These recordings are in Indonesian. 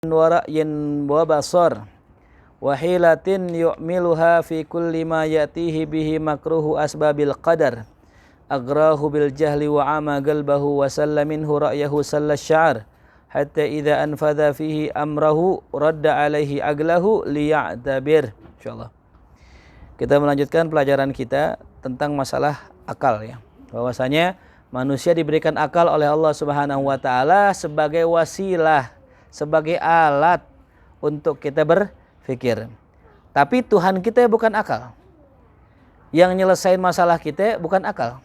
wa ra'yin wa basar wa hilatin yu'miluha fi kulli ma ya'tihi bihi makruhu asbabil qadar agrahu bil jahli wa ama qalbahu wa salla minhu ra'yahu salla sya'ar hatta idza anfadha fihi amrahu radda alaihi aglahu liya'tabir. Insyaallah kita melanjutkan pelajaran kita tentang masalah akal, ya, bahwasanya manusia diberikan akal oleh Allah Subhanahu wa taala sebagai wasilah, sebagai alat untuk kita berpikir. Tapi Tuhan kita bukan akal. Yang nyelesain masalah kita bukan akal.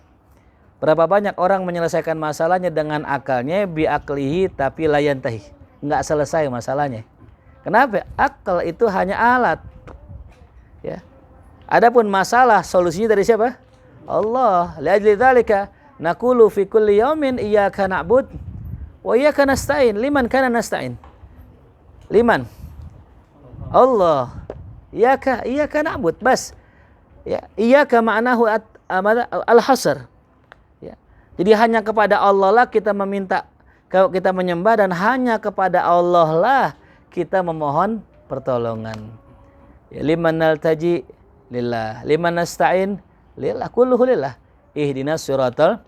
Berapa banyak orang menyelesaikan masalahnya dengan akalnya, biaklihi tapi la yantahi. Enggak selesai masalahnya. Kenapa? Akal itu hanya alat. Ya. Adapun masalah solusinya dari siapa? Allah. Li'ajli dzalika naqulu fi kulli yaumin iyyaka na'bud wa iyyaka nasta'in. Liman kana nasta'in? Liman? Allah. Iyyaka na'bud. Bas. Ya, iyyaka ma'nahu al-hasr. Ya. Jadi hanya kepada Allah lah kita meminta, kita menyembah, dan hanya kepada Allah lah kita memohon pertolongan. Ya, liman naltaji lillah, liman nasta'in lillah, kulluhu lillah. Ihdinas siratal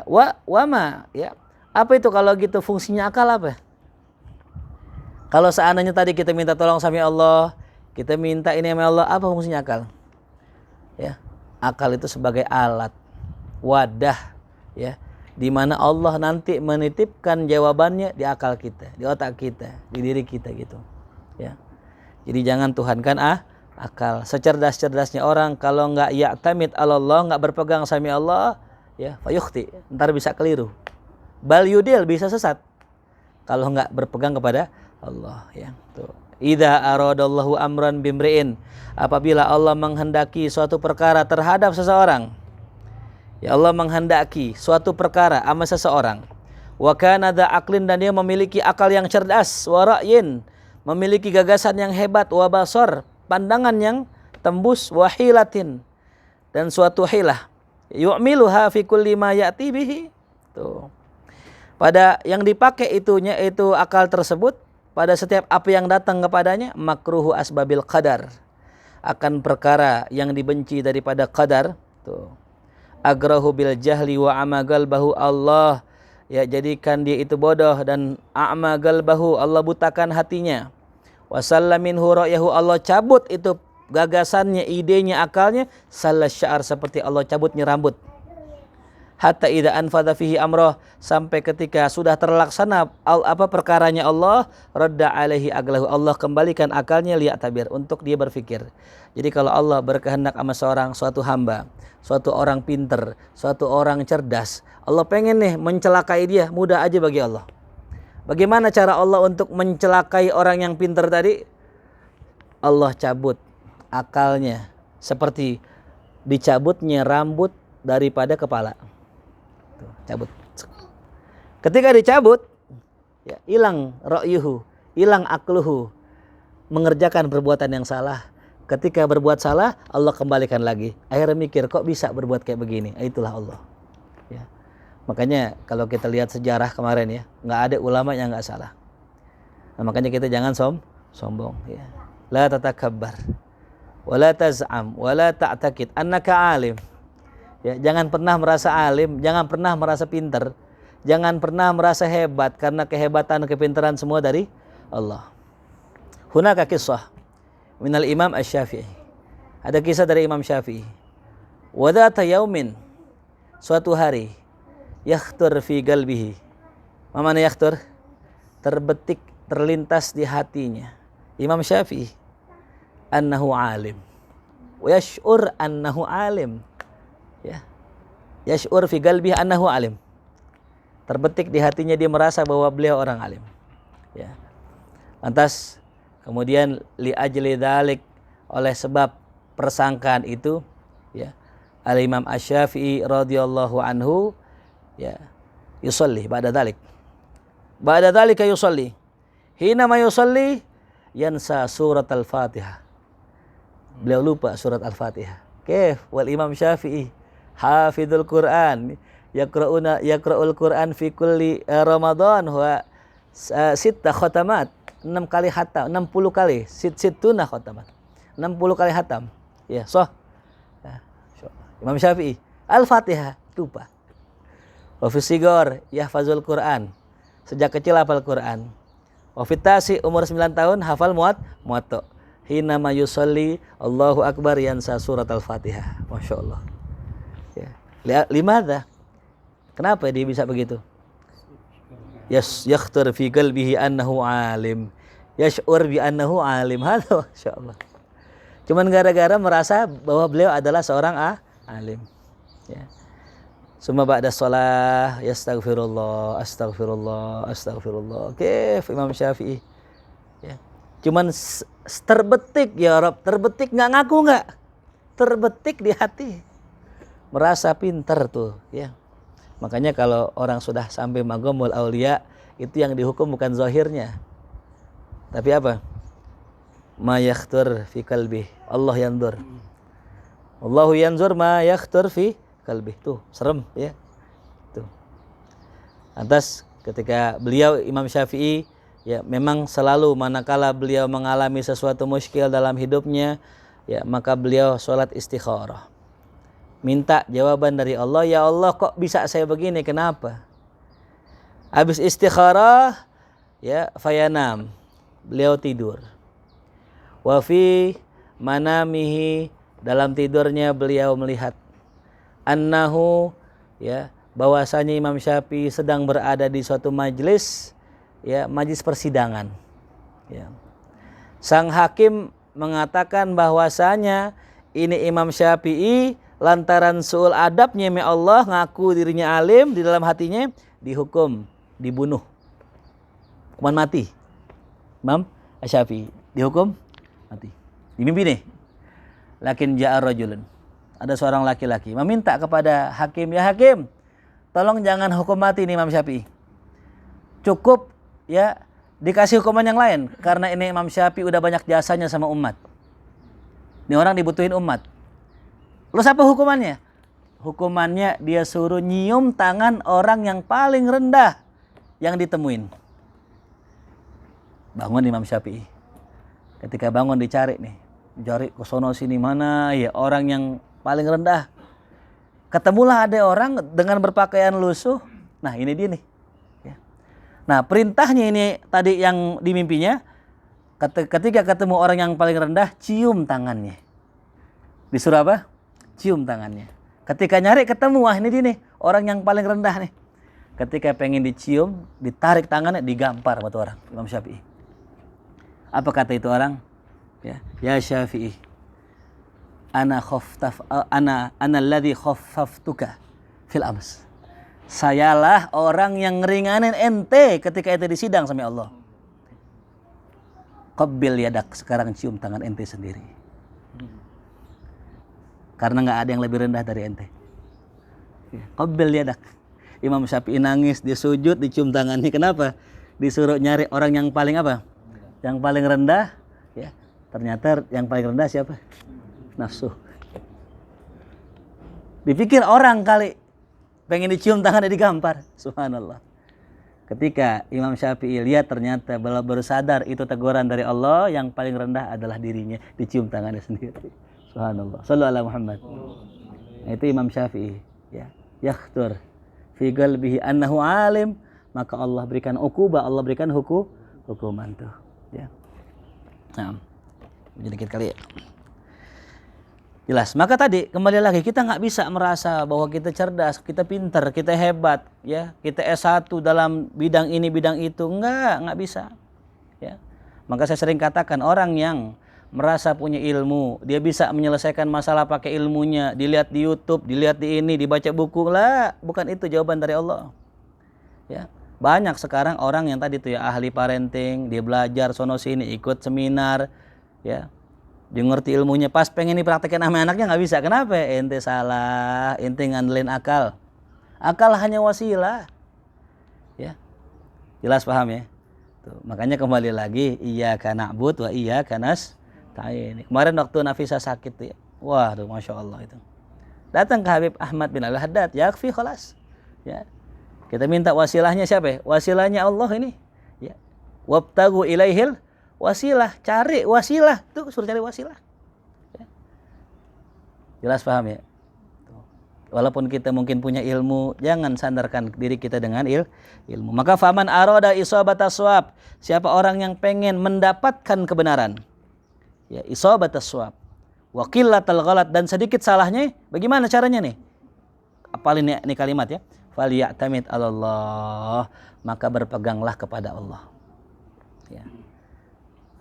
wa ma, ya. Apa itu kalau gitu fungsinya akal apa? Kalau seandainya tadi kita minta tolong sama Allah, kita minta ini sama Allah, apa fungsinya akal? Ya, akal itu sebagai alat, wadah, ya, di mana Allah nanti menitipkan jawabannya di akal kita, di otak kita, di diri kita gitu. Ya. Jadi jangan tuhankan akal. Secerdas-cerdasnya orang kalau enggak ya'tamid 'ala Allah, enggak berpegang sama Allah, ya, fayukhti, ntar bisa keliru. Bal yudil, bisa sesat kalau enggak berpegang kepada Allah, ya. Tuh. Idza aradallahu amran bimri'in, apabila Allah menghendaki suatu perkara terhadap seseorang. Ya, Allah menghendaki suatu perkara sama seseorang. Wa kana dza aqlin, dan dia memiliki akal yang cerdas, wa ra'yin, memiliki gagasan yang hebat, wa basar, pandangan yang tembus, wa hilatin, dan suatu hilah, yu'miluha fi kulli ma ya'ti bihi. Tuh. Pada yang dipakai itunya, itu akal tersebut, pada setiap apa yang datang kepadanya, makruhu asbabil qadar, akan perkara yang dibenci daripada qadar. Tuh. Agrahu bil jahli wa amagal bahu, Allah, ya, jadikan dia itu bodoh, dan amagal bahu, Allah butakan hatinya. Wasallaminhu ra'yahu, Allah cabut itu gagasannya, idenya, akalnya, salah sya'ar, seperti Allah cabutnya rambut. Hatta idza anfadha fihi amrah, sampai ketika sudah terlaksana apa perkaranya Allah, radda alaihi aglahu, Allah kembalikan akalnya liya'tabir, untuk dia berpikir. Jadi kalau Allah berkehendak sama suatu hamba, suatu orang pinter, suatu orang cerdas, Allah pengen nih mencelakai dia, mudah aja bagi Allah. Bagaimana cara Allah untuk mencelakai orang yang pinter tadi? Allah cabut akalnya, seperti dicabutnya rambut daripada kepala. Cabut. Ketika dicabut, ya, hilang ra'yuhu, hilang akluhu, mengerjakan perbuatan yang salah. Ketika berbuat salah, Allah kembalikan lagi. Akhirnya mikir, kok bisa berbuat kayak begini? Itulah Allah. Ya. Makanya kalau kita lihat sejarah kemarin, ya, nggak ada ulama yang nggak salah. Nah, makanya kita jangan sombong. Ya. La tatakabbar, wa la taz'am, wa la ta'takid annaka alim. Ya, jangan pernah merasa alim, jangan pernah merasa pintar, jangan pernah merasa hebat, karena kehebatan, kepintaran semua dari Allah. Hunaka kisah minal Imam Asy-Syafi'i. Ada kisah dari Imam Syafi'i. Wadata yaumin, suatu hari, yakhtur fi qalbihi. Mana yakhtur? Terbetik, terlintas di hatinya Imam Syafi'i, annahu alim. Wa yash'ur annahu alim. Ya, yash'ur fi qalbihi annahu alim. Terbetik di hatinya, dia merasa bahwa beliau orang alim. Ya. Lantas kemudian li ajli dzalik, oleh sebab persangkaan itu, ya, Al-Imam Asy-Syafi'i radhiyallahu anhu, ya, yusolli ba'da dzalik. Ba'da dzalika yusolli. Hina ma yusolli yansa surat al-Fatihah. Beliau lupa surat al-Fatihah. Kaif wal Imam Syafi'i hafidul Quran, yaqra'ul Quran fi kulli Ramadan wa 6 khatamat. 6 kali hatam, 60 kali, situna khataman. 60 kali hatam. Ya, Nah, Imam Syafi'i, Al-Fatihah, lupa. Wa fi sigor yahfazul Quran. Sejak kecil hafal Quran. Wa fitasi umur 9 tahun hafal muwatta. Hina ma yusalli Allahu akbar yansa surat Al-Fatihah. Masya Allah. Ya. Limadha? Kenapa dia bisa begitu? Yakhtur fi qalbihi annahu alim. Yash'ur bi annahu alim. Hadza masyaallah. Cuman gara-gara merasa bahwa beliau adalah seorang alim. Ya. Summa ba'da shalah yastaghfirullah, astaghfirullah, astaghfirullah. Kif Imam Syafi'i. Ya. Cuman terbetik ya Rabb, terbetik enggak ngaku enggak? Terbetik di hati. Merasa pintar tuh, ya. Makanya kalau orang sudah sampai maqamul aulia, itu yang dihukum bukan zahirnya. Tapi apa? Ma yakhtur fi qalbi. Allah yanzur. Allahu yanzur ma yakhtur fi qalbi. Tuh, serem ya. Tuh. Atas ketika beliau Imam Syafi'i ya memang selalu manakala beliau mengalami sesuatu muskil dalam hidupnya, ya maka beliau sholat istikharah. Minta jawaban dari Allah, ya Allah kok bisa saya begini, kenapa? Habis istikharah ya fayanam, beliau tidur. Wa fi manamihi, dalam tidurnya beliau melihat annahu ya bahwasanya Imam Syafi'i sedang berada di suatu majelis, ya majelis persidangan. Ya. Sang hakim mengatakan bahwasanya ini Imam Syafi'i lantaran suul adabnya me Allah, ngaku dirinya alim, di dalam hatinya dihukum, dibunuh, hukuman mati. Imam Syafi'i dihukum mati. Dimimpi nih. Lakin ja'a rajulun, ada seorang laki-laki meminta kepada hakim, ya hakim, tolong jangan hukum mati nih Imam Syafi'i. Cukup ya dikasih hukuman yang lain, karena ini Imam Syafi'i udah banyak jasanya sama umat. Ini orang dibutuhin umat. Lalu apa hukumannya? Hukumannya dia suruh nyium tangan orang yang paling rendah yang ditemuin. Bangun Imam Syafi'i. Ketika bangun dicari nih, cari ke sono sini, mana ya orang yang paling rendah. Ketemulah ada orang dengan berpakaian lusuh. Nah ini dia nih. Ya. Nah perintahnya ini tadi yang dimimpinya, ketika ketemu orang yang paling rendah, cium tangannya. Disuruh apa? Cium tangannya. Ketika nyari ketemu, wah ini dia nih, orang yang paling rendah nih. Ketika pengen dicium, ditarik tangannya, digampar sama orang, Imam Syafi'i. Apa kata itu orang? Ya Syafi'i, ana alladhi khaffaftuka fil ams. Sayalah orang yang ngeringanin ente ketika ente disidang sama Allah. Qabbil yadak, sekarang cium tangan ente sendiri. Karena nggak ada yang lebih rendah dari ente. Qabbil yadak. Imam Syafi'i nangis, dia sujud, dicium tangannya. Kenapa? Disuruh nyari orang yang paling apa? Yang paling rendah. Ya. Ternyata yang paling rendah siapa? Nafsu. Dipikir orang kali pengen dicium tangannya, digampar. Subhanallah. Ketika Imam Syafi'i lihat ternyata baru sadar itu teguran dari Allah, yang paling rendah adalah dirinya, dicium tangannya sendiri. Subhanallah. Shallallahu alaihi Muhammad. Nah, itu Imam Syafi'i. Ya. Yakhtur fi qalbihi annahu alim, maka Allah berikan uqubah, Allah berikan hukuman tuh. Ya. Nah. Sedikit kali ya. Jelas. Maka tadi kembali lagi, kita nggak bisa merasa bahwa kita cerdas, kita pintar, kita hebat, ya, kita S1 dalam bidang ini bidang itu, nggak bisa. Ya. Maka saya sering katakan, orang yang merasa punya ilmu, dia bisa menyelesaikan masalah pakai ilmunya, dilihat di YouTube, dilihat di ini, dibaca buku, lah, bukan itu jawaban dari Allah. Ya. Banyak sekarang orang yang tadi tuh ya ahli parenting, dia belajar sono sini, ikut seminar. Ya, dia ngerti ilmunya, pas pengen dipraktekin sama anaknya nggak bisa. Kenapa? Ente salah, ente ngandelin akal. Akal hanya wasilah. Ya, jelas paham ya. Tuh, makanya kembali lagi, iyyaka na'budu wa iyyaka nasta'in. Kemarin waktu Nafisa sakit tuh ya, wah tuh masya Allah itu. Datang ke Habib Ahmad bin Al-Haddad, yakfi khalas. Ya, kita minta wasilahnya siapa? Ya? Wasilahnya Allah ini. Ya, Wabtagu ilaihil wasilah, cari wasilah. Tuh suruh cari wasilah. Ya. Jelas paham ya? Walaupun kita mungkin punya ilmu, jangan sandarkan diri kita dengan ilmu. Maka faman arada isabatas shawab, siapa orang yang pengen mendapatkan kebenaran, ya isabatas shawab, wa qillatal ghalat, dan sedikit salahnya, bagaimana caranya nih? Apalin ini kalimat ya. Falyatamid 'alallah, maka berpeganglah kepada Allah. Ya.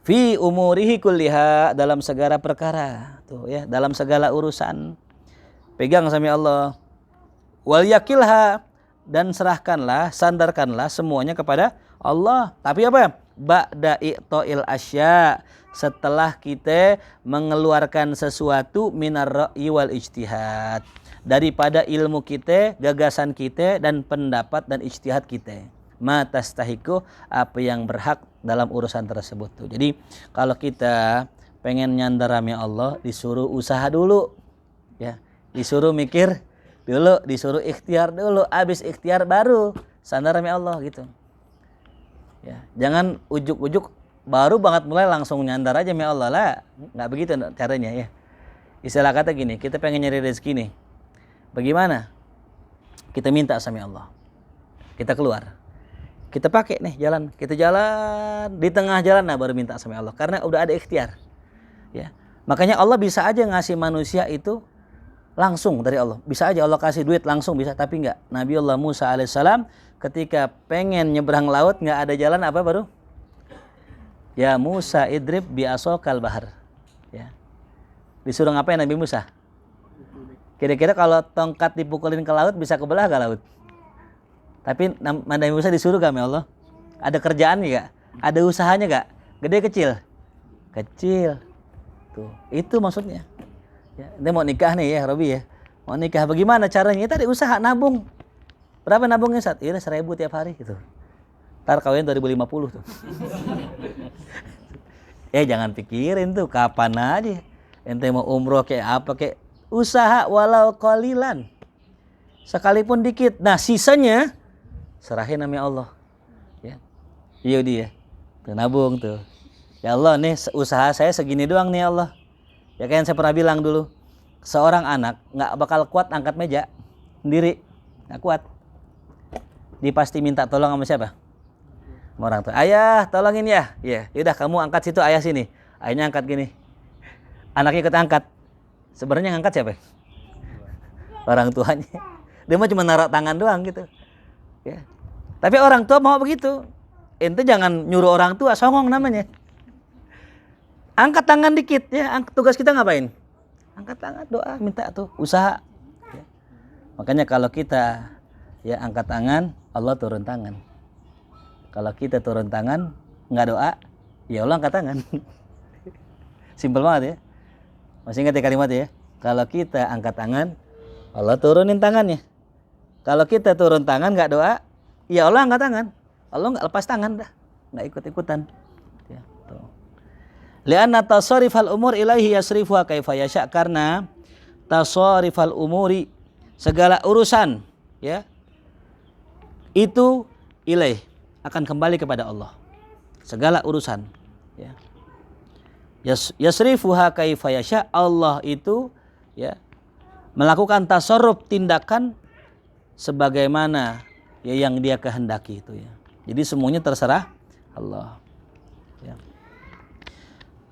Fi umurihi kulliha, dalam segala perkara, tuh ya, dalam segala urusan. Pegang sama Allah. Wal yakilha, dan serahkanlah, sandarkanlah semuanya kepada Allah. Tapi apa? Ba'da i'ta'il asya, setelah kita mengeluarkan sesuatu minar ra'yi wal ijtihad, daripada ilmu kita, gagasan kita, dan pendapat dan ijtihad kita. Ma tastahiku, apa yang berhak dalam urusan tersebut tuh. Jadi kalau kita pengen nyandar sama Allah, disuruh usaha dulu. Ya. Disuruh mikir dulu, disuruh ikhtiar dulu, habis ikhtiar baru sandar sama Allah gitu. Ya, jangan ujuk-ujuk baru banget mulai langsung nyandar aja sama Allah lah, nggak begitu caranya ya. Istilah kata gini, kita pengen nyari rezeki nih, bagaimana? Kita minta sama Allah, kita keluar, kita pakai nih jalan, kita jalan di tengah jalan, nah baru minta sama Allah, karena udah ada ikhtiar. Ya, makanya Allah bisa aja ngasih manusia itu langsung dari Allah. Bisa aja Allah kasih duit langsung bisa, tapi enggak. Nabi Allah Musa alaihissalam ketika pengen nyebrang laut, enggak ada jalan, apa baru? Ya Musa idrib bi asokal bahar. Ya. Disuruh ngapain Nabi Musa? Kira-kira kalau tongkat dipukulin ke laut bisa kebelah gak laut? Tapi Nabi Musa disuruh gak sama Allah? Ada kerjaan enggak? Ada usahanya enggak? Gede kecil? Kecil. Tuh, itu maksudnya. Ya, dia mau nikah nih ya Robi ya, mau nikah bagaimana caranya? Tadi usaha nabung. Berapa nabungnya saat? Iya 1.000 tiap hari gitu. Ntar kawin 2050 tuh. Jangan pikirin tuh kapan aja. Ente mau umroh kayak apa kayak, usaha walau qalilan, sekalipun dikit. Nah sisanya serahin sama Allah. Ya, iya dia. Tuh nabung tuh. Ya Allah nih usaha saya segini doang nih Allah. Ya kayak yang saya pernah bilang dulu, seorang anak nggak bakal kuat angkat meja sendiri, nggak kuat. Dia pasti minta tolong sama siapa? Sama orang tua. Ayah, tolongin ya. Ya, yaudah kamu angkat situ, ayah sini. Ayahnya angkat gini. Anaknya ikut angkat. Sebenarnya ngangkat siapa? Orang tuanya. Dia mah cuma naruh tangan doang gitu. Ya. Tapi orang tua mau begitu. Ente jangan nyuruh orang tua, songong namanya. Angkat tangan dikit ya, tugas kita ngapain? Angkat tangan, doa, minta tuh, usaha. Ya. Makanya kalau kita ya angkat tangan, Allah turun tangan. Kalau kita turun tangan, nggak doa, ya Allah angkat tangan. Simpel banget ya. Masih ingat ya kalimatnya ya? Kalau kita angkat tangan, Allah turunin tangannya. Kalau kita turun tangan nggak doa, ya Allah angkat tangan. Allah nggak lepas tangan dah, nggak ikut-ikutan. Ya, tuh. Lianna tasarifal umur ilaihi yasrifuha kaifa yasha, karena tasarifal umuri, segala urusan ya itu ilaih, akan kembali kepada Allah. Segala urusan ya. Yasrifuha kaifa yasha, Allah itu ya melakukan tasarruf, tindakan sebagaimana ya yang dia kehendaki itu ya. Jadi semuanya terserah Allah. Ya.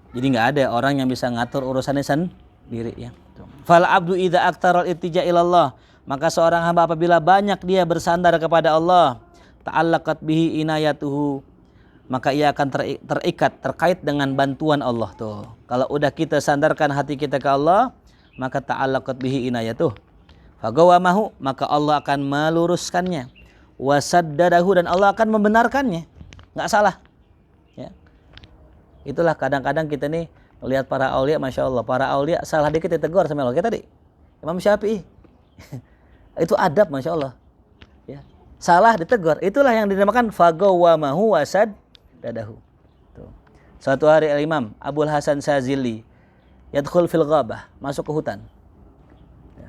Jadi nggak ada orang yang bisa ngatur urusannya sendiri ya. Fal abdu idza aktaral iltija ilallah, maka seorang hamba apabila banyak dia bersandar kepada Allah, ta'allaqat bihi inayatuhu, maka ia akan terikat, terkait dengan bantuan Allah tuh. Kalau udah kita sandarkan hati kita ke Allah, maka ta'allaqat bihi inayatuh. Fagawamahu, maka Allah akan meluruskannya. Wasaddadahu, dan Allah akan membenarkannya. Nggak salah. Ya. Itulah kadang-kadang kita nih lihat para aulia, masya Allah, para aulia salah dikit ditegur sama Allah. Kayak tadi Imam Syafi'i, itu adab, masya Allah. Ya. Salah ditegur, itulah yang dinamakan fagawamahu wasaddadahu. Suatu hari Imam Abul Hasan Sazili yadkhul fil ghabah, masuk ke hutan.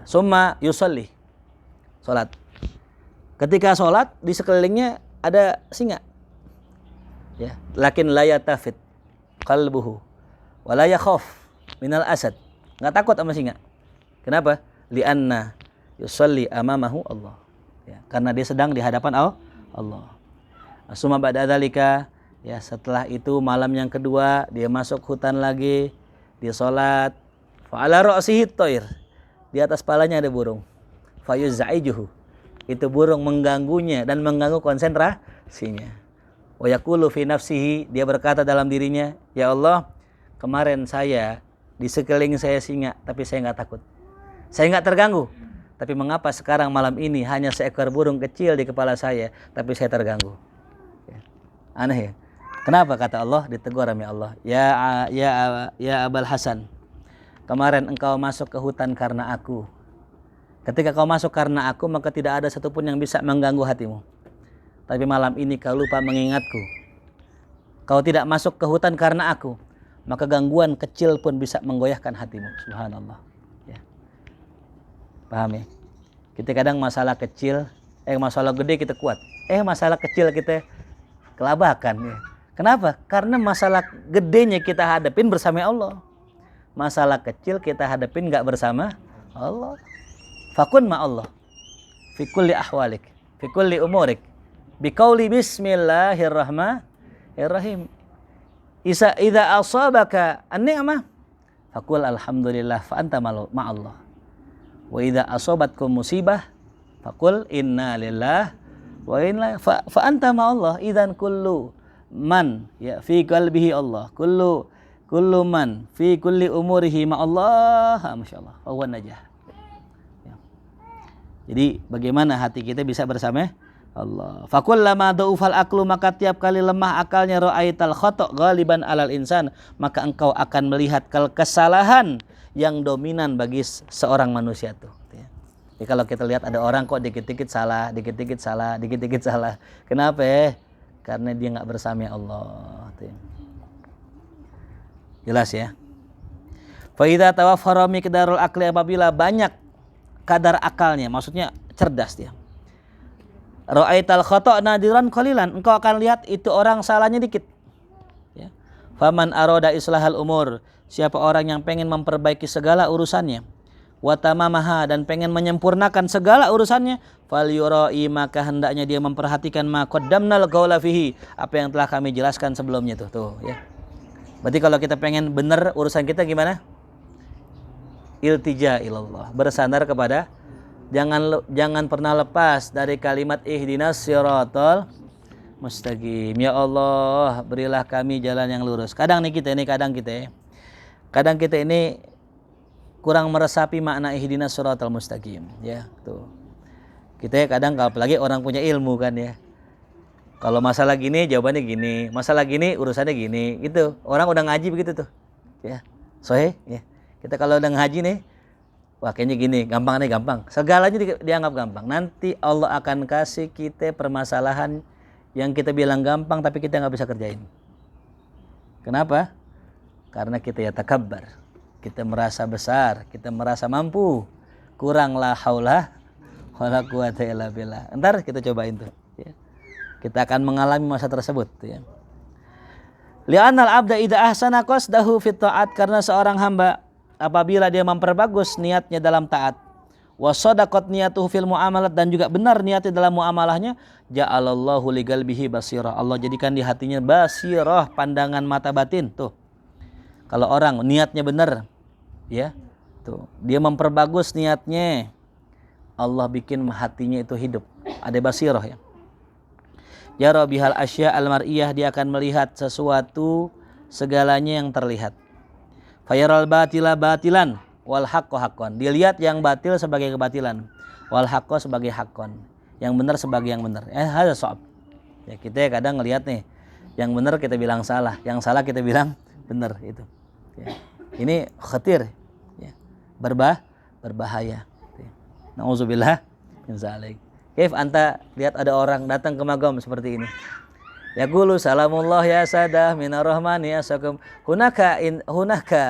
Summa yusalli, sholat. Ketika sholat di sekelilingnya ada singa. Ya, lakin la yatafit qalbuhu wa la yakhaf minal asad. Enggak takut sama singa. Kenapa? Li'anna yusalli amamahu Allah. Ya, karena dia sedang di hadapan Allah. Summa ba'da dzalika, ya setelah itu malam yang kedua dia masuk hutan lagi, dia salat. Fa ala ra'sihi thair. Di atas palanya ada burung. Fa yuzaijuhu. Itu burung mengganggunya dan mengganggu konsentrasinya. Wa yaqulu fi nafsihi, dia berkata dalam dirinya, ya Allah, kemarin saya di sekeliling saya singa, tapi saya enggak takut. Saya enggak terganggu. Tapi mengapa sekarang malam ini hanya seekor burung kecil di kepala saya, tapi saya terganggu? Ya. Aneh ya. Kenapa kata Allah? Ditegur oleh Allah. Ya Abul Hasan, kemarin engkau masuk ke hutan karena aku. Ketika kau masuk karena aku, maka tidak ada satupun yang bisa mengganggu hatimu. Tapi malam ini kau lupa mengingatku. Kau tidak masuk ke hutan karena aku, maka gangguan kecil pun bisa menggoyahkan hatimu. Subhanallah. Ya. Paham ya? Kita kadang masalah kecil, masalah gede kita kuat. Masalah kecil kita kelabakan. Ya. Kenapa? Karena masalah gedenya kita hadapin bersama Allah. Masalah kecil kita hadapin gak bersama Allah. Fakun ma Allah. Fi kulli ahwalik. Fi kulli umurik. Biqauli bismillahirrahmanirrahim. Idza asabaka an-ni'mah faqul alhamdulillah fa anta ma'allah. Wa idza asabatkum musibah faqul inna lillahi wa inna fa anta ma'allah. Idzan kullu man ya fi qalbihi Allah. Kullu man fi kulli umurihi ma'allah. Masyaallah. Fa huwa najah. Ya. Jadi bagaimana hati kita bisa bersama Allah. Fakullama dha'ufal aqlu, maka tiap kali lemah akalnya, ra'aital khata' ghaliban alal insan, maka engkau akan melihat kesalahan yang dominan bagi seorang manusia tuh. Jadi kalau kita lihat ada orang kok dikit-dikit salah, dikit-dikit salah. Kenapa ya? Karena dia enggak bersama Allah. Jelas ya? Fa idza tawaffara miqdarul aqli, apabila banyak kadar akalnya, maksudnya cerdas dia. Ra'aital khata' nadiran qalilan, engkau akan lihat itu orang salahnya dikit. Ya. Faman arada islahal umur, siapa orang yang pengen memperbaiki segala urusannya, wa tamamaha, dan pengen menyempurnakan segala urusannya, falyura'i, maka hendaknya dia memperhatikan ma qaddamnal qaula fihi, apa yang telah kami jelaskan sebelumnya tuh ya. Berarti kalau kita pengen benar urusan kita gimana? Iltija ilallah, bersandar kepada, Jangan pernah lepas dari kalimat ihdinas siratal mustaqim. Ya Allah, berilah kami jalan yang lurus. Kadang kita ini kurang meresapi makna ihdinas siratal mustaqim, ya, tuh. Kita kadang, apalagi orang punya ilmu kan ya. Kalau masalah gini jawabannya gini, masalah gini urusannya gini, gitu. Orang udah ngaji begitu tuh. Ya. Sohe, ya. Kita kalau udah ngaji nih, wah kayaknya gini, gampang. Segalanya dianggap gampang. Nanti Allah akan kasih kita permasalahan yang kita bilang gampang tapi kita nggak bisa kerjain. Kenapa? Karena kita ya takabbar. Kita merasa besar, kita merasa mampu. Kurang la haula wala quwata illa billah. Ntar kita cobain tuh. Ya. Kita akan mengalami masa tersebut. Ya. Li'annal abda idza ahsana qasdahu fit ta'at, karena seorang hamba apabila dia memperbagus niatnya dalam taat, wasadaqat niyatuhu fil muamalat, dan juga benar niatnya dalam muamalahnya, ja'alallahu li qalbihi basirah, Allah jadikan di hatinya basirah, pandangan mata batin tuh. Kalau orang niatnya benar, ya, tuh, dia memperbagus niatnya, Allah bikin hatinya itu hidup, ada basirah ya. Yara bihal asya al mar'iyah, dia akan melihat sesuatu segalanya yang terlihat. Fayaral batila batilan wal haqqo haqqon. Dilihat yang batil sebagai kebatilan, wal haqqo sebagai haqqon. Yang benar sebagai yang benar. Hadza shawab. Ya, kita kadang ngelihat nih, yang benar kita bilang salah, yang salah kita bilang benar itu. Ya. Ini khatir, ya. Berbahaya. Ya. Nauzubillah min zalik. Kaif anta lihat ada orang datang ke magam seperti ini. Yaqulu salamullah ya sadah minar rahmani asakum. Hunaka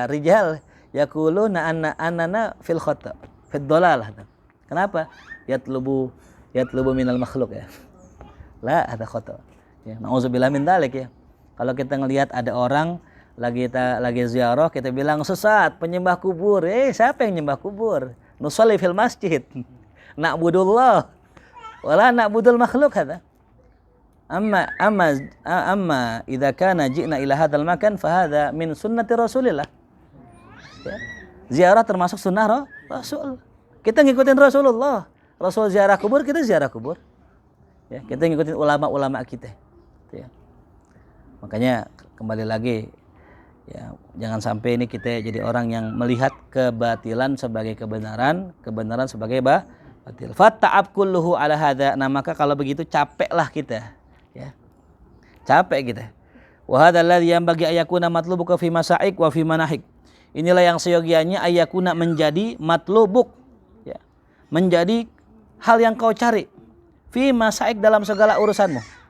rijal yaquluna annana fil khata fid dalalah. Kenapa? Yatlubu minal makhluk ya. La ada khata. Ya, nauzubillah min dzalik ya. Kalau kita ngelihat ada orang lagi ziarah, kita bilang sesat, penyembah kubur. Siapa yang nyembah kubur? Nusalli fil masjid. Na'budullah. Wala na'budul makhluk hada. Amma idza kana ji'na ila hadzal makan fa hadza min sunnati Rasulillah. Ya. Ziarah termasuk sunnah Rasul. Kita ngikutin Rasulullah. Rasul ziarah kubur, kita ziarah kubur. Ya, kita ngikutin ulama-ulama kita. Ya. Makanya kembali lagi, ya, jangan sampai ini kita jadi orang yang melihat kebatilan sebagai kebenaran, kebenaran sebagai batil. Fatta'ab kulluhu ala hadza. Nah, maka kalau begitu capeklah kita. Ya. Capek kita. Wa hadzal ladzi yanbaghi ayakuna matlubuka fi masaik wa fi manahik. Inilah yang seyogianya ayakuna menjadi matlubuk, ya. Menjadi hal yang kau cari fi masaik dalam segala urusanmu.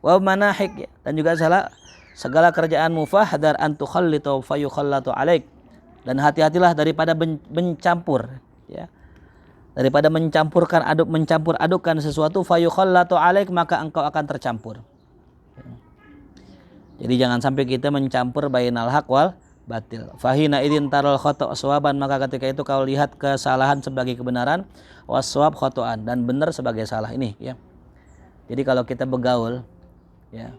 Wa manahik, ya. Dan juga segala kerjaanmu fahdar an tukhallitu fayukhallatu alaik. Dan hati-hatilah daripada mencampur, ya. Daripada mencampur adukkan sesuatu fayukhallatu alaik, maka engkau akan tercampur. Jadi jangan sampai kita mencampur bainal haq wal batil. Fahina idin taral khata' sawaban, maka ketika itu kau lihat kesalahan sebagai kebenaran, waswab khata'an, dan benar sebagai salah. Ini, ya. Jadi kalau kita bergaul, ya,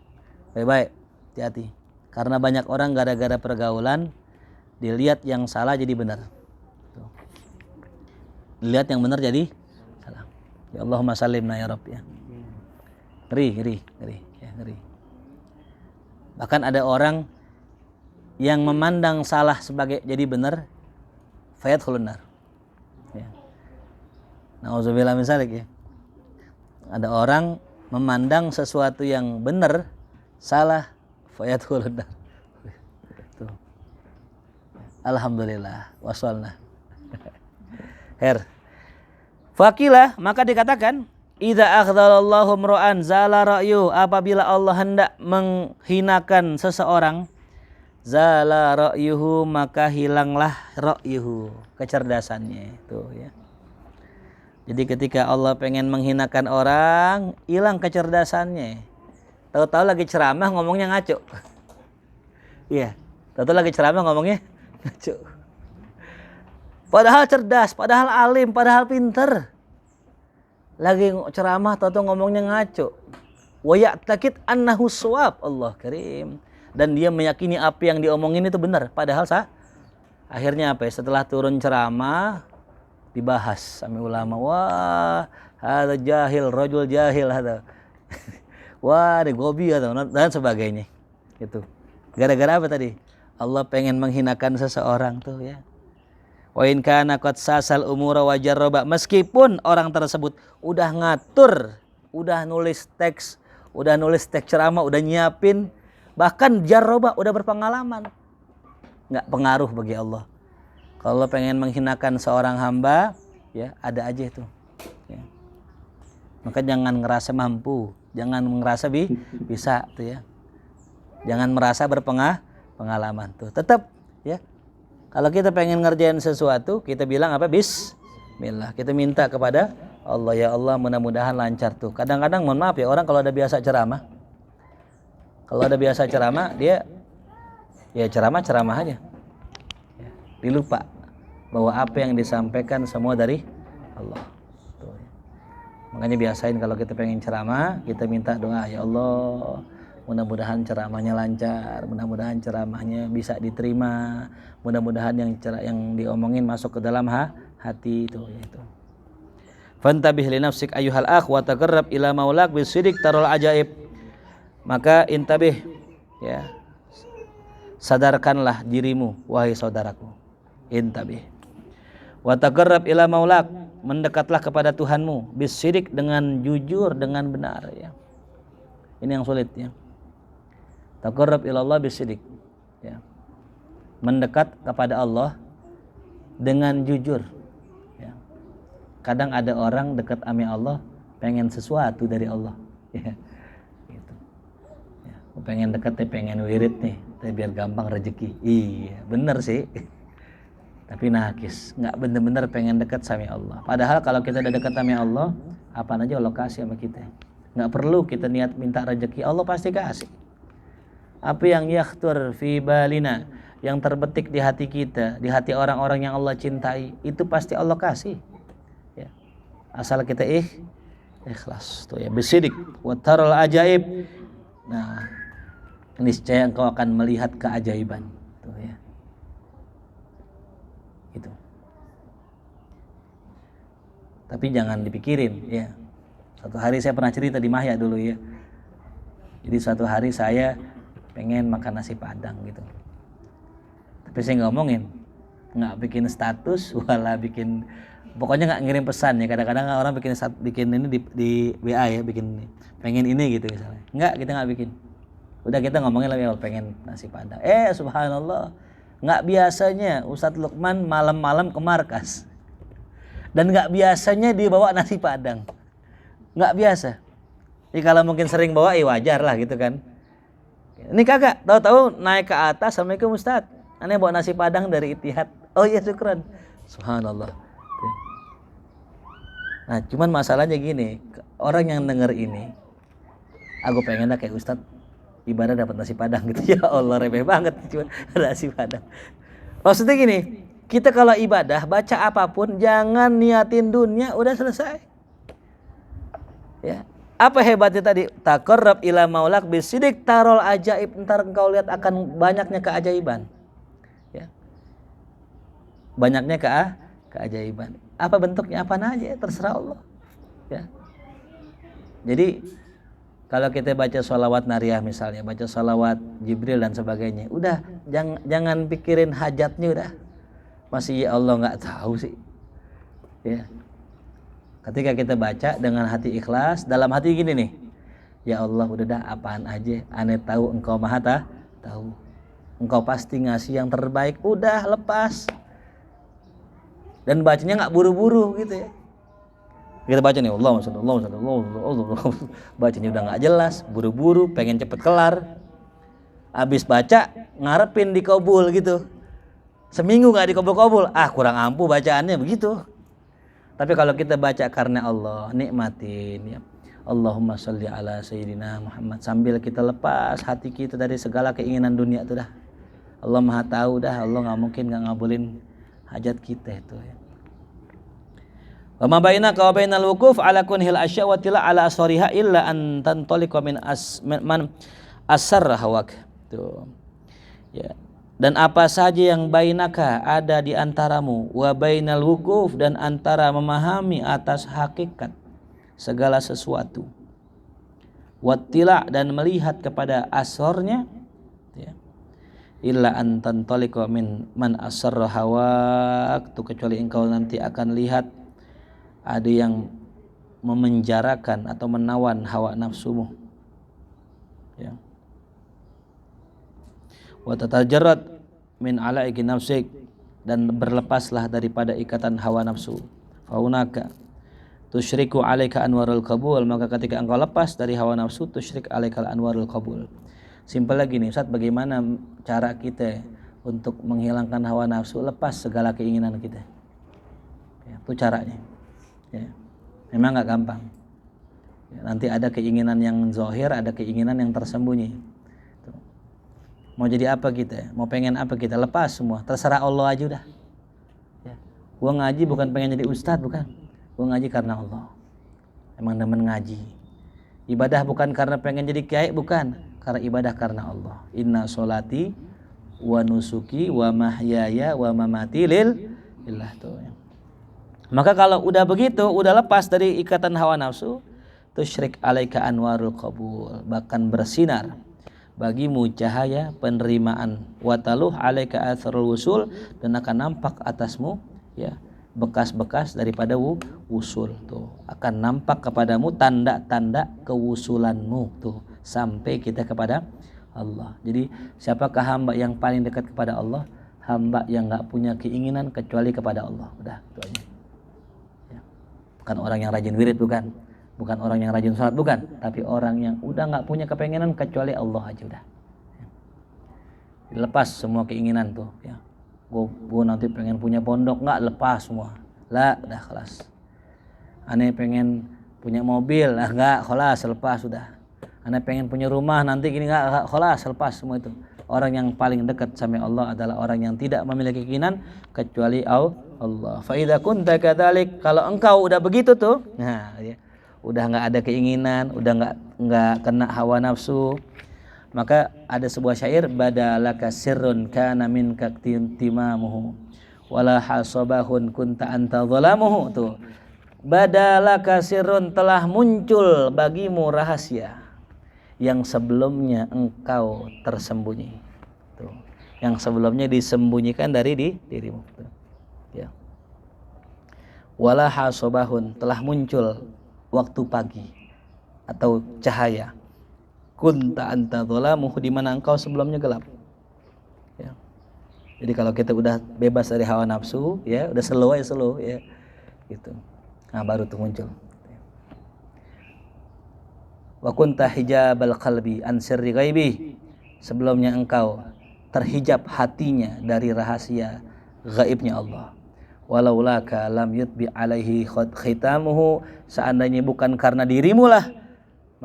baik-baik, hati-hati. Karena banyak orang gara-gara pergaulan dilihat yang salah jadi benar. Tuh. Dilihat yang benar jadi salah. Ya Allahumma salimna ya Rabb, ya. Ngeri, ya, ngeri. Bahkan ada orang yang memandang salah sebagai jadi benar, fayadkhulun nar. Ya. Nauzubillah min dzalik, ya. Ada orang memandang sesuatu yang benar salah, fayadkhulun nar. Tuh. Alhamdulillah wasalna. Fakilah, maka dikatakan idza akhdhalallahu imra'an zala ra'yu, apabila Allah hendak menghinakan seseorang, zala ra'yuhu, maka hilanglah ra'yuhu, kecerdasannya. Itu, ya. Jadi ketika Allah pengen menghinakan orang, hilang kecerdasannya. Tahu-tahu lagi ceramah ngomongnya ngaco. Iya, tahu-tahu lagi ceramah ngomongnya ngaco. Padahal cerdas, padahal alim, padahal pinter. Lagi ceramah tahu-tahu ngomongnya ngaco. Wa ya'taqid annahu shawab. Allah karim. Dan dia meyakini apa yang diomongin itu benar, padahal akhirnya apa ya? Setelah turun ceramah dibahas sama ulama, wah, ada jahil, rajul jahil ada. Wah, ada gobi atau dan sebagainya. Itu. Gara-gara apa tadi? Allah pengen menghinakan seseorang tuh, ya. Wa in kana qad sasal umura wa jarraba, meskipun orang tersebut udah ngatur, udah nulis teks ceramah, udah nyiapin, bahkan jarraba, udah berpengalaman, nggak pengaruh bagi Allah. Kalau Allah pengen menghinakan seorang hamba, ya ada aja itu, ya. Maka jangan ngerasa mampu, jangan ngerasa bisa tuh, ya. Jangan merasa berpengalaman tuh. Tetap, ya. Kalau kita pengen ngerjain sesuatu, kita bilang apa? Bismillah. Kita minta kepada Allah, ya Allah mudah-mudahan lancar tuh. Kadang-kadang mohon maaf ya, orang kalau ada biasa ceramah, dia ya ceramah aja. Ya, dilupa bahwa apa yang disampaikan semua dari Allah. Tuh, ya. Makanya biasain kalau kita pengen ceramah, kita minta doa, ya Allah mudah-mudahan ceramahnya lancar, mudah-mudahan ceramahnya bisa diterima, mudah-mudahan yang diomongin masuk ke dalam hati itu, yaitu. Fantabih li nafsik ayyuhal akh wa taqarrab ila maulak bisidik tarul ajaib. Maka intabih, ya. Sadarkanlah dirimu wahai saudaraku. Intabih. Wa taqarrab ila maulak, mendekatlah kepada Tuhanmu bisidik, dengan jujur, dengan benar, ya. Ini yang sulit, ya. Taqarrab ilallah bisidik, ya. Mendekat kepada Allah dengan jujur, ya. Kadang ada orang dekat sama Allah pengen sesuatu dari Allah, ya. Gitu. Ya. Pengen dekat, pengen wirid nih, biar gampang rezeki. Iya, bener sih. Tapi nakis, nggak bener-bener pengen dekat sama Allah. Padahal kalau kita udah dekat sama Allah, apa aja Allah kasih sama kita. Nggak perlu kita niat minta rezeki, Allah pasti kasih. Apa yang yakhtur fi balina, yang terbetik di hati kita, di hati orang-orang yang Allah cintai, itu pasti Allah kasih. Ya. Asal kita ikhlas. Tuh ya, bisidik wa taral ajaib. Nah, niscaya engkau akan melihat keajaiban. Tuh ya. Itu. Tapi jangan dipikirin ya. Suatu hari saya pernah cerita di Mahya dulu ya. Jadi suatu hari saya pengen makan nasi Padang gitu. Tapi saya ngomongin, nggak bikin status, wala bikin, pokoknya nggak ngirim pesan ya. Kadang-kadang orang bikin ini di WA ya, bikin pengen ini gitu misalnya. Nggak, kita nggak bikin. Udah kita ngomongin lagi pengen nasi Padang. Subhanallah, nggak biasanya Ustadz Lukman malam-malam ke markas. Dan nggak biasanya dia bawa nasi Padang. Nggak biasa. Jadi kalau mungkin sering bawa, wajar lah gitu kan. Ini kagak, tahu-tahu naik ke atas, Assalamualaikum Ustadz, aneh bawa nasi Padang dari Ittihad. Oh iya, syukran. Subhanallah. Nah cuman masalahnya gini, orang yang denger ini, aku pengen kayak Ustadz ibadah dapat nasi Padang gitu. Ya Allah, remeh banget cuma nasi Padang. Maksudnya gini, kita kalau ibadah baca apapun jangan niatin dunia, udah selesai. Ya. Apa hebatnya tadi? Taqarrab ila maulak bisidik tarol ajaib. Ntar engkau lihat akan banyaknya keajaiban. Ya. Banyaknya keajaiban. Apa bentuknya? Apa aja? Terserah Allah. Ya. Jadi kalau kita baca sholawat nariyah misalnya, baca sholawat Jibril dan sebagainya, udah jangan pikirin hajatnya udah. Masih ya Allah nggak tahu sih. Ya. Ketika kita baca dengan hati ikhlas, dalam hati gini nih, ya Allah udah dah apaan aja, aneh tahu engkau maha tahu, engkau pasti ngasih yang terbaik, udah lepas. Dan bacanya nggak buru-buru gitu ya. Kita baca nih Allah, bacanya udah nggak jelas, buru-buru, pengen cepet kelar. Abis baca ngarepin dikabul gitu, seminggu nggak dikabul-kabul, kurang ampuh bacaannya begitu. Tapi kalau kita baca karena Allah, nikmatin ya. Allahumma sholli ala sayyidina Muhammad, sambil kita lepas hati kita dari segala keinginan dunia itu dah. Allah Maha tahu dah, Allah enggak mungkin enggak ngabulin hajat kita itu ya. Wa ma bainaka wa bainal wuquf ala kunhil asya wa tila ala asriha illa an tantaliqa min man asarra hawak. Tuh. Ya. Dan apa saja yang bainaka ada di antaramu, wa bainal wuquf, dan antara memahami atas hakikat segala sesuatu, wattila, dan melihat kepada asornya ya. Illa an tantaliqa min man asarra hawak, kecuali engkau nanti akan lihat ada yang memenjarakan atau menawan hawa nafsumu ya. Wa tatajarrad min alaiki nafsik, dan berlepaslah daripada ikatan hawa nafsu. Faunaka tusyriku alaika anwarul qabul, maka ketika engkau lepas dari hawa nafsu, tusyrik alaika anwarul qabul. Simpel lagi nih Ustaz, bagaimana cara kita untuk menghilangkan hawa nafsu, lepas segala keinginan kita ya, itu caranya ya. Memang gak gampang ya, nanti ada keinginan yang zahir, ada keinginan yang tersembunyi. Mau jadi apa kita, mau pengen apa kita, lepas semua, terserah Allah aja udah ya. Gua ngaji bukan pengen jadi ustadz, bukan. Gua ngaji karena Allah, emang demen ngaji. Ibadah bukan karena pengen jadi kiai, bukan, karena ibadah karena Allah. Inna sholati wa nusuki wa mahyaya wa mamati lillah tuh ya. Maka kalau udah begitu, udah lepas dari ikatan hawa nafsu, tusyrik alaika anwarul qabul, bahkan bersinar bagimu cahaya penerimaan, wataluh alaika atharul wusul, dan akan nampak atasmu ya bekas-bekas daripada wusul tuh, akan nampak kepadamu tanda-tanda kewusulanmu tuh sampai kita kepada Allah. Jadi siapakah hamba yang paling dekat kepada Allah? Hamba yang enggak punya keinginan kecuali kepada Allah. Udah itu aja ya. Bukan orang yang rajin wirid, bukan orang yang rajin sholat, bukan, tapi orang yang udah nggak punya kepengenan kecuali Allah aja udah. Lepas semua keinginan tuh ya. Gue nanti pengen punya pondok, nggak, lepas semua. Lah, udah kelas. Aneh pengen punya mobil, nggak, kelas, lepas sudah. Ana pengen punya rumah nanti gini, enggak, khalas, lepas semua itu. Orang yang paling dekat sama Allah adalah orang yang tidak memiliki keinginan kecuali Allah. Fa idza kunta kadzalik, kalau engkau udah begitu tuh, nah ya, udah enggak ada keinginan, udah enggak kena hawa nafsu, maka ada sebuah syair, badalaka sirrun kana minka timamuhu wala hasabahun kunta anta zalamuhu. Tuh, badalaka sirrun, telah muncul bagimu rahasia yang sebelumnya engkau tersembunyi. Tuh, yang sebelumnya disembunyikan dari dirimu. Tuh, ya. Wala hasabahun, telah muncul waktu pagi atau cahaya, kunta anta dzalamuhu, di mana engkau sebelumnya gelap. Ya. Jadi kalau kita udah bebas dari hawa nafsu, ya udah slow ya gitu. Nah, baru tuh muncul. Wa kunta hijabal qalbi an sirri ghaibi, sebelumnya engkau terhijab hatinya dari rahasia gaibnya Allah. Walaulaka lam yutbi alaihi khitamuhu, seandainya bukan karena dirimu lah,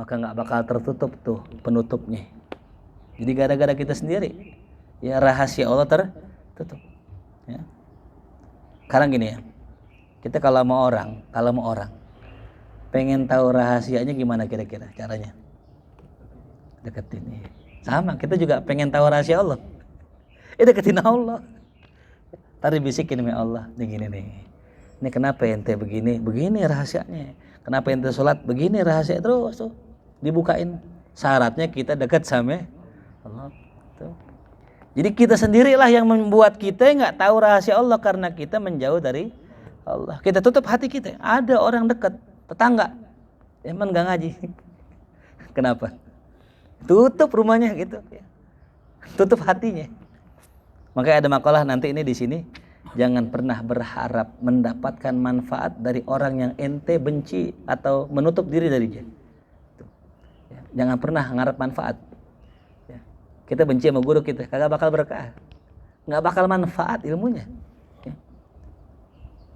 maka enggak bakal tertutup tuh penutupnya. Jadi gara-gara kita sendiri, ya rahasia Allah tertutup. Ya. Sekarang gini ya, kita kalau mau orang pengen tahu rahasianya gimana kira-kira caranya? Deketin. Sama, kita juga pengen tahu rahasia Allah. Deketin Allah. Tadi bisikin sama Allah, begini nih. Ini kenapa ente begini? Begini rahasianya. Kenapa ente sholat? Begini rahasia, terus tuh dibukain. Syaratnya kita dekat sama Allah. Tuh. Jadi kita sendirilah yang membuat kita nggak tahu rahasia Allah karena kita menjauh dari Allah. Kita tutup hati kita. Ada orang dekat, tetangga, emang nggak ngaji. Kenapa? Tutup rumahnya gitu. Tutup hatinya. Makanya ada makalah nanti ini di sini. Jangan pernah berharap mendapatkan manfaat dari orang yang ente benci atau menutup diri dari dia. Jangan pernah ngarep manfaat. Kita benci sama guru kita, kagak bakal berkah, nggak bakal manfaat ilmunya.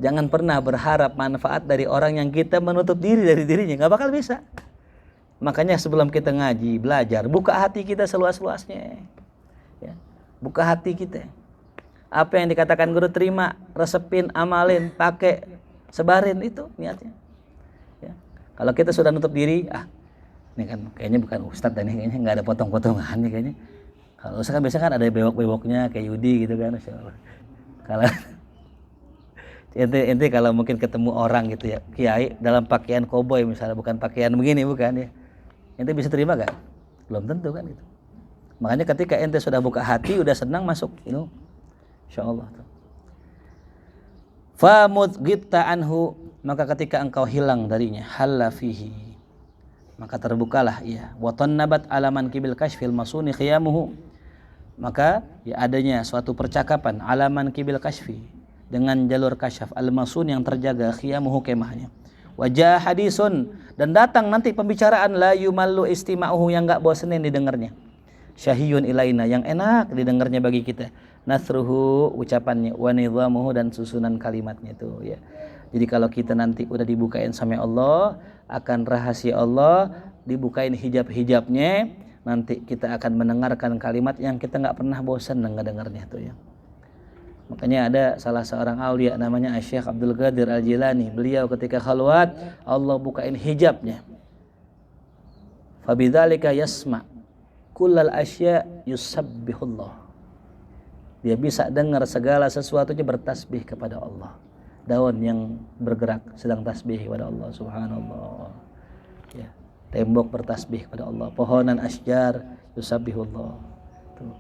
Jangan pernah berharap manfaat dari orang yang kita menutup diri dari dirinya, nggak bakal bisa. Makanya sebelum kita ngaji, belajar, buka hati kita seluas-luasnya. Ya. Buka hati kita. Apa yang dikatakan guru terima, resepin, amalin, pakai, sebarin, itu niatnya. Ya. Kalau kita sudah nutup diri, ini kan kayaknya bukan ustadz dan ini kayaknya nggak ada potong-potongannya kayaknya. Kalau ustadz kan biasanya kan ada bewok-bewoknya kayak Yudi gitu kan, insyaallah. Kalau ente kalau mungkin ketemu orang gitu ya, kiai dalam pakaian koboi misalnya, bukan pakaian begini, bukan ya, ente bisa terima gak? Belum tentu kan gitu. Makanya ketika ente sudah buka hati, udah senang masuk, insyaallah. Fa mudghita anhu, maka ketika engkau hilang darinya, halla fihi, maka terbukalah ia. Wa tannabat alaman kibil kashfil masuni khiyamuhu, maka ya adanya suatu percakapan alaman kibil kashfi, dengan jalur kasyaf al-masun yang terjaga khiyamuhu kemahnya. Wajah hadisun, dan datang nanti pembicaraan la yumallu istima'uhu, yang enggak bosenin didengarnya. Syahiyun ilaina, yang enak didengarnya bagi kita. Nasruhu, ucapannya, wa nidhamuhu, dan susunan kalimatnya itu ya. Jadi kalau kita nanti udah dibukain sama Allah, akan rahasia Allah, dibukain hijab-hijabnya, nanti kita akan mendengarkan kalimat yang kita enggak pernah bosan ngedengarnya tuh ya. Makanya ada salah seorang aulia namanya Syekh Abdul Qadir Al-Jilani. Beliau ketika khalwat, Allah bukain hijabnya. Fabidzalika yasma kullal asya yusabbihullah. Dia bisa dengar segala sesuatunya bertasbih kepada Allah. Daun yang bergerak sedang tasbih kepada Allah, subhanallah. Ya, tembok bertasbih kepada Allah, pohonan asjar yusabbihullah. Tuh.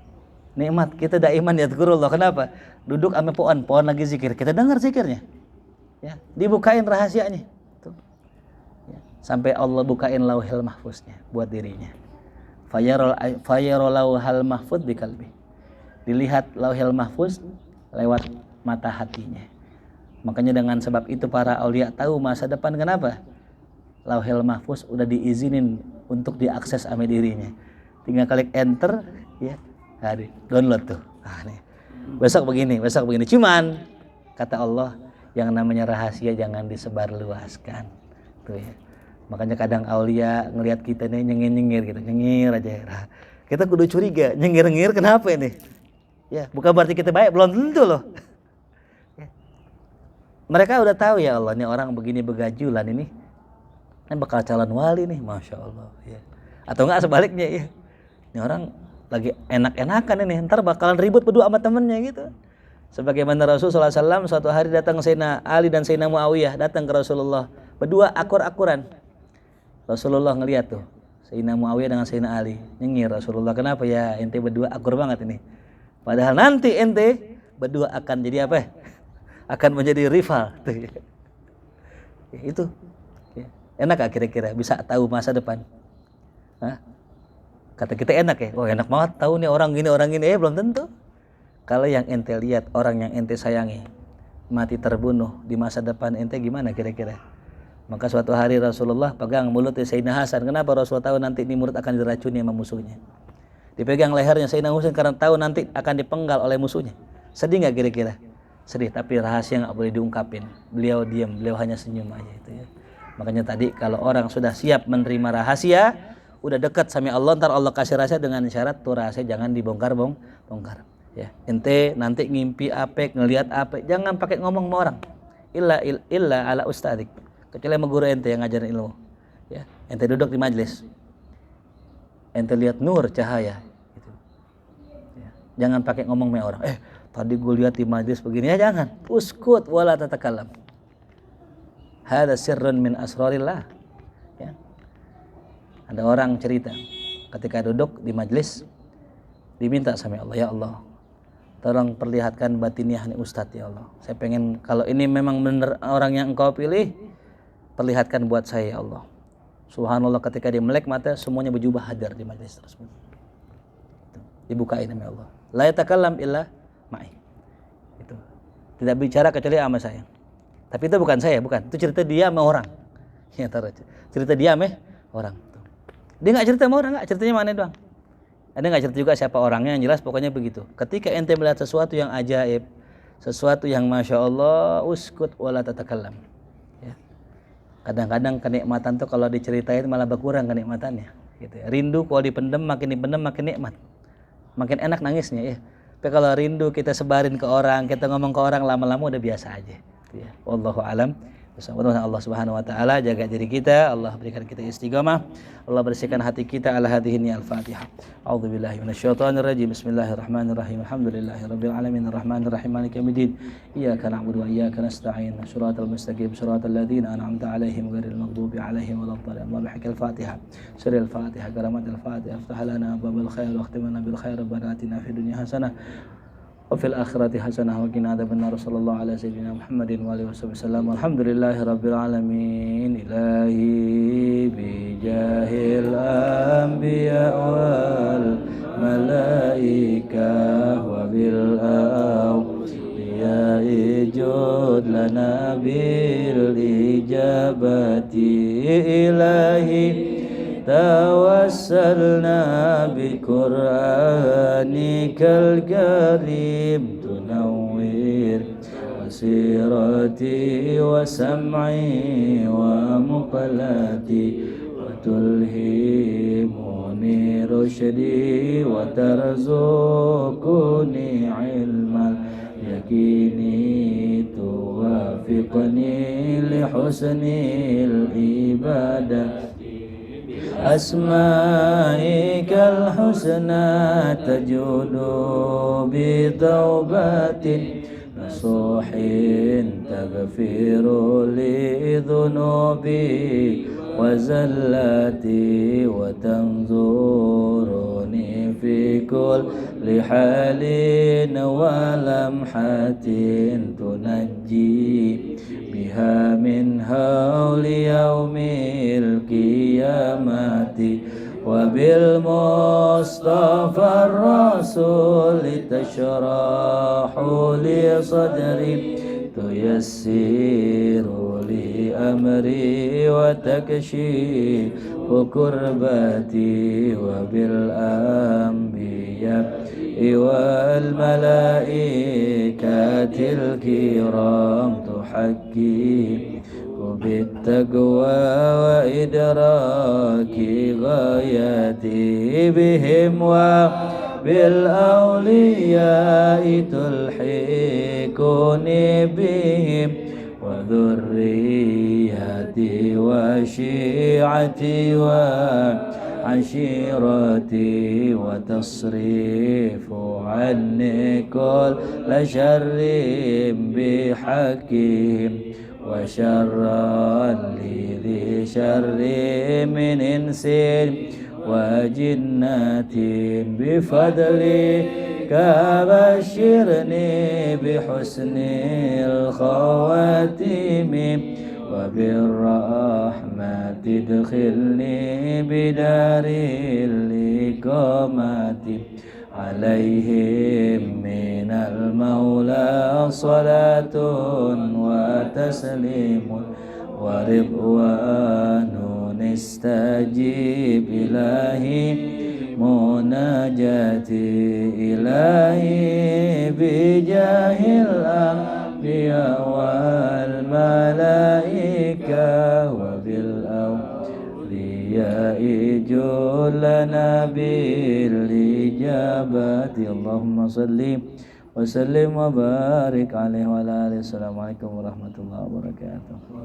Nikmat kita daiman yadhkurullah. Kenapa? Duduk sama pohon lagi zikir, kita dengar zikirnya. Ya, dibukain rahasianya. Tuh. Ya, sampai Allah bukain lauhil mahfuznya buat dirinya. Fayarul lauhal mahfuz bi qalbi. Dilihat lauhil mahfuz lewat mata hatinya. Makanya dengan sebab itu para aulia tahu masa depan. Kenapa? Lauhil mahfuz udah diizinin untuk diakses sama dirinya. Tinggal klik enter, ya. Download tuh. Nih. Besok begini. Cuman kata Allah, yang namanya rahasia jangan disebarluaskan. Tuh ya. Makanya kadang aulia ngelihat kita nih nyengir-nyengir gitu, nyengir aja. Nah, kita kudu curiga, nyengir-nyengir kenapa ini? Ya, bukan berarti kita baik, belum tentu loh. Ya. Mereka udah tahu ya Allah, ini orang begini begajulan ini bakal calon wali nih, masya Allah. Ya. Atau enggak sebaliknya ya, ini orang lagi enak-enakan ini, ntar bakalan ribut berdua sama temennya gitu. Sebagaimana Rasulullah SAW suatu hari datang Sayyidina Ali dan Sayyidina Muawiyah datang ke Rasulullah, berdua akur-akuran. Rasulullah ngeliat tuh Sayyidina Muawiyah dengan Sayyidina Ali, nyengir. Rasulullah, kenapa ya ente berdua akur banget ini? Padahal nanti ente berdua akan jadi apa? Akan menjadi rival. Ya, itu ya. Enak gak kira-kira bisa tahu masa depan? Hah? Kata kita enak ya, oh enak banget tahu nih orang gini, belum tentu. Kalau yang ente lihat, orang yang ente sayangi mati terbunuh di masa depan ente, gimana kira-kira? Maka suatu hari Rasulullah pegang mulutnya Sayyidina Hasan. Kenapa Rasulullah tahu nanti ini mulut akan diracuni sama musuhnya? Dipegang lehernya Sayyidina Husain karena tahu nanti akan dipenggal oleh musuhnya. Sedih gak kira-kira? Sedih, tapi rahasia gak boleh diungkapin. Beliau diam, beliau hanya senyum aja itu ya. Makanya tadi kalau orang sudah siap menerima rahasia, udah dekat sama Allah, ntar Allah kasih rahasia dengan syarat tuh rahasia jangan dibongkar. Ya, ente nanti ngimpi apek, ngelihat apek, jangan pakai ngomong sama orang. Illa ala ustadik. Kecuali sama guru ente yang ngajarin ilmu. Ya, ente duduk di majelis, ente lihat nur cahaya. Gitu. Ya, jangan pakai ngomong sama orang. Tadi gue lihat di majelis begini, ya jangan. Uskut wala tatakalam. Hada sirrun min asrarillah. Ya. Ada orang cerita ketika duduk di majelis diminta sama Allah, ya Allah, tolong perlihatkan batiniah nih Ustadz ya Allah. Saya pengen kalau ini memang benar orang yang engkau pilih, perlihatkan buat saya ya Allah. Subhanallah, ketika dia melek mata semuanya berjubah hadir di majelis tersebut. Dibukain sama Allah. La yatakallam illa ma'i. Itu. Tidak bicara kecuali sama saya. Tapi itu bukan saya, bukan. Itu cerita dia sama orang. Ya, cerita dia sama orang. Dia enggak cerita sama orang, enggak, ceritanya mana doang. Ada enggak cerita juga siapa orangnya, yang jelas pokoknya begitu. Ketika ente melihat sesuatu yang ajaib, sesuatu yang masya Allah, uskut wala tatakallam. Kadang-kadang kenikmatan tuh kalau diceritain malah berkurang kenikmatannya gitu ya. Rindu kalau dipendem makin nikmat, makin enak nangisnya ya. Tapi kalau rindu kita sebarin ke orang, kita ngomong ke orang, lama-lama udah biasa aja gitu ya. Wallahu alam. Mudah-mudahan Allah Subhanahu wa taala jaga diri kita, Allah berikan kita istiqamah, Allah bersihkan hati kita. Ala hadhihi al-Fatihah. A'udzubillahi minasyaitonir rajim. Bismillahirrahmanirrahim. Alhamdulillahirabbil alamin arrahmanirrahim maliki yaumiddin. Iyyaka na'budu wa iyyaka nasta'in. Shiratal mustaqim shiratal ladzina an'amta 'alaihim ghairil maghdubi 'alaihim waladdallin. Allahumma Al-Fatihah. Surah Al-Fatihah, karamatul Fatihah. Aftah lana babal khair wa akhtim lana bil khair. Rabbana atina fid dunya hasanah وفي الآخرة حسنة وقنا عذاب النار. صلى الله على سيدنا محمد وآله وصحبه وسلم. والحمد لله رب العالمين. إلهي بجاه الأنبياء والملائكة وبالأولياء جد لنا بالإجابة. إلهي توسلنا بقرآنك الكريم تنوير بصيرتي وسمعي ومقلتي وتلهمني رشدي وترزقني علم اليقين توافقني لحسن العبادة. أسمائك الحسنى تجود بتوبة نصوح تغفر لي ذنوبي وزلاتي وتنظرني في كل حال ولمحة تنجي بها من هول يوم القيامة. وبالمصطفى الرسول تشرح لي صدري تيسر لي أمري وتكشف كربتي. وبالأنبياء والملائكة الكرام تحكم بالتقوى وإدراك غايتي بهم وبالأولياء تلحقني بهم وذريتي وشيعتي وعشيرتي وتصريف عني كل شر بحقهم وشرا لذي شر من إنس وجنات بفضلك بشرني بحسن الخواتيم وبالرحمة ادخلني بدار الإقامة عليهم من المولى صلاة وتسليم ورضوان استجيب إلهي مناجاتي إلهي بجاه الأنبياء والملائكة وبالأولياء جلنا بالإجابة اللهم صل وسلم وبارك عليه وعلى آله. Assalamualaikum warahmatullahi wabarakatuh.